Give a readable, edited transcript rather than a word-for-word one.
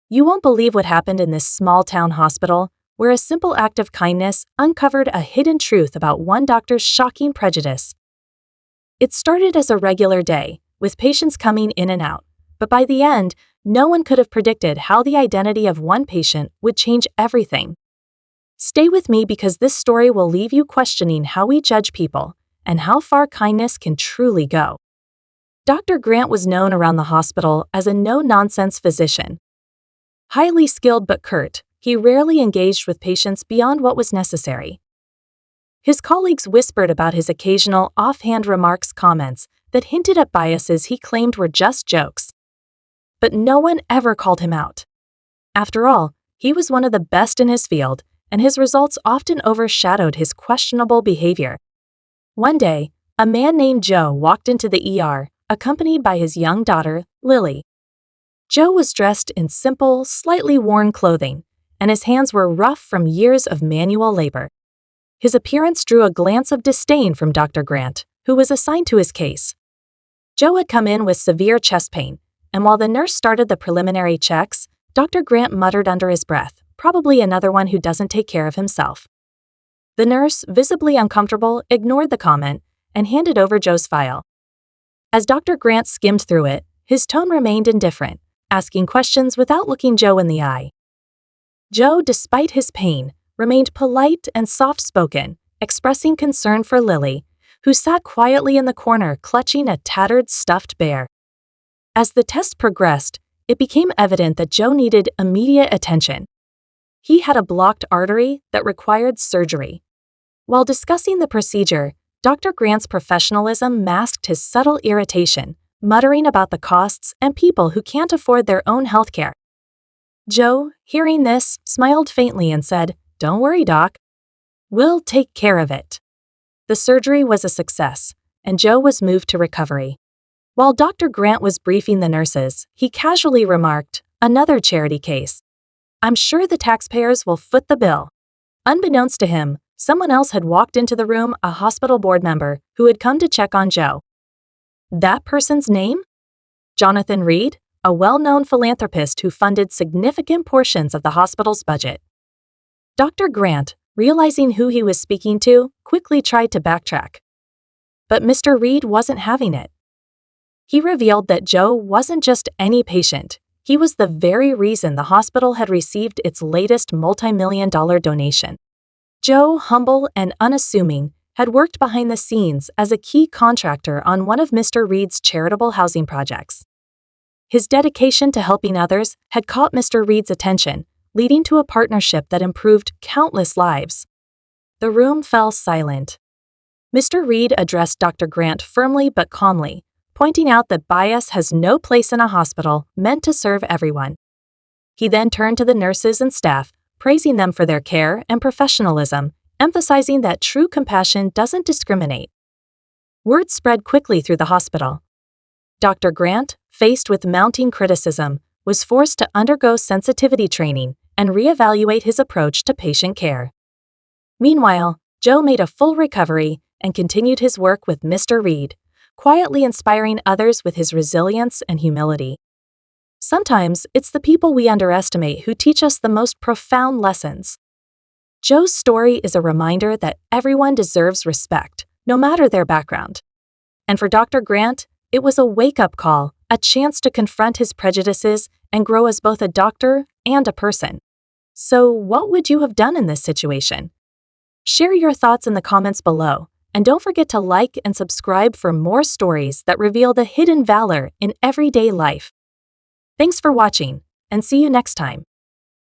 You won't believe what happened in this small-town hospital, where a simple act of kindness uncovered a hidden truth about one doctor's shocking prejudice. It started as a regular day, with patients coming in and out, but by the end, no one could have predicted how the identity of one patient would change everything. Stay with me because this story will leave you questioning how we judge people and how far kindness can truly go. Dr. Grant was known around the hospital as a no-nonsense physician. Highly skilled but curt, he rarely engaged with patients beyond what was necessary. His colleagues whispered about his occasional offhand comments that hinted at biases he claimed were just jokes. But no one ever called him out. After all, he was one of the best in his field, and his results often overshadowed his questionable behavior. One day, a man named Joe walked into the ER, accompanied by his young daughter, Lily. Joe was dressed in simple, slightly worn clothing, and his hands were rough from years of manual labor. His appearance drew a glance of disdain from Dr. Grant, who was assigned to his case. Joe had come in with severe chest pain, and while the nurse started the preliminary checks, Dr. Grant muttered under his breath, probably another one who doesn't take care of himself. The nurse, visibly uncomfortable, ignored the comment and handed over Joe's file. As Dr. Grant skimmed through it, his tone remained indifferent, asking questions without looking Joe in the eye. Joe, despite his pain, remained polite and soft-spoken, expressing concern for Lily, who sat quietly in the corner clutching a tattered stuffed bear. As the test progressed, it became evident that Joe needed immediate attention. He had a blocked artery that required surgery. While discussing the procedure, Dr. Grant's professionalism masked his subtle irritation, muttering about the costs and people who can't afford their own healthcare. Joe, hearing this, smiled faintly and said, "Don't worry, Doc. We'll take care of it." The surgery was a success, and Joe was moved to recovery. While Dr. Grant was briefing the nurses, he casually remarked, "Another charity case. I'm sure the taxpayers will foot the bill." Unbeknownst to him, someone else had walked into the room, a hospital board member who had come to check on Joe. That person's name? Jonathan Reed, a well-known philanthropist who funded significant portions of the hospital's budget. Dr. Grant, realizing who he was speaking to, quickly tried to backtrack. But Mr. Reed wasn't having it. He revealed that Joe wasn't just any patient. He was the very reason the hospital had received its latest multi-million-dollar donation. Joe, humble and unassuming, had worked behind the scenes as a key contractor on one of Mr. Reed's charitable housing projects. His dedication to helping others had caught Mr. Reed's attention, leading to a partnership that improved countless lives. The room fell silent. Mr. Reed addressed Dr. Grant firmly but calmly, pointing out that bias has no place in a hospital meant to serve everyone. He then turned to the nurses and staff, praising them for their care and professionalism, emphasizing that true compassion doesn't discriminate. Word spread quickly through the hospital. Dr. Grant, faced with mounting criticism, was forced to undergo sensitivity training and reevaluate his approach to patient care. Meanwhile, Joe made a full recovery and continued his work with Mr. Reed, quietly inspiring others with his resilience and humility. Sometimes it's the people we underestimate who teach us the most profound lessons. Joe's story is a reminder that everyone deserves respect, no matter their background. And for Dr. Grant, it was a wake-up call, a chance to confront his prejudices and grow as both a doctor and a person. So, what would you have done in this situation? Share your thoughts in the comments below, and don't forget to like and subscribe for more stories that reveal the hidden valor in everyday life. Thanks for watching, and see you next time.